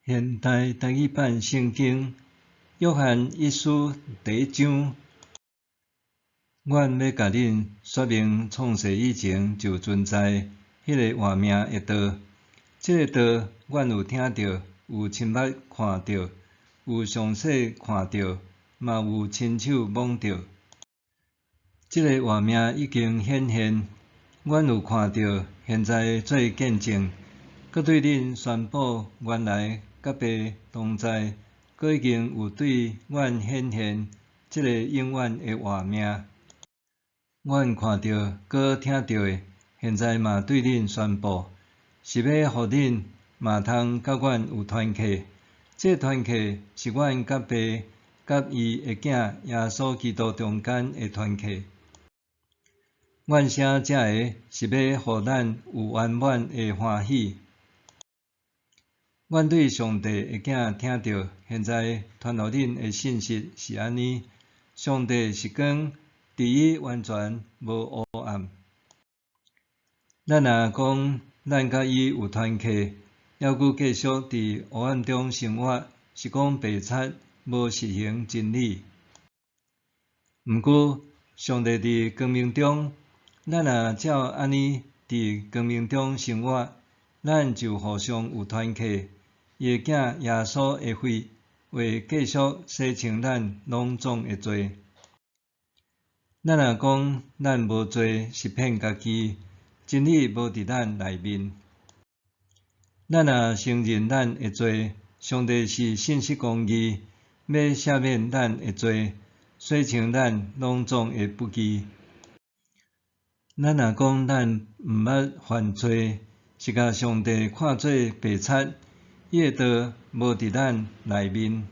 现代台语版圣经约翰一书第1章，阮要甲恁说明创世以前就存在迄个活命的道。这个道，阮有听到，有亲目看到，有详细看到，嘛有亲手摸到。这个活命已经显现，阮有看到，现在做见证，搁对恁宣布原来甲爸同在，搁已经有对阮显现这个永远的活命。阮看到搁听到的，现在嘛对恁宣布，是要互恁嘛通甲阮有团契。这团契是阮甲爸甲伊的囝耶稣基督中间的团契。阮写这个是要互咱有圆满的欢喜。阮对上帝的囝听到，现在传互恁的信息是安尼：上帝是光，伫伊完全无黑暗。咱若讲咱甲伊有团契，还佫继续伫黑暗中生活，是讲白贼无实行真理。毋过，上帝伫光明中，咱若照安尼伫光明中生活，咱就互相有团契。伊的囝耶稣的血会继续洗清咱拢总的罪。咱若讲咱无罪，是骗家己，真理无伫咱内面。咱若承认咱的罪，上帝是信实公义，要赦免咱的罪，洗清咱拢总的不义。咱若讲咱毋捌犯罪，是甲上帝看做白贼，伊的道无伫咱内面。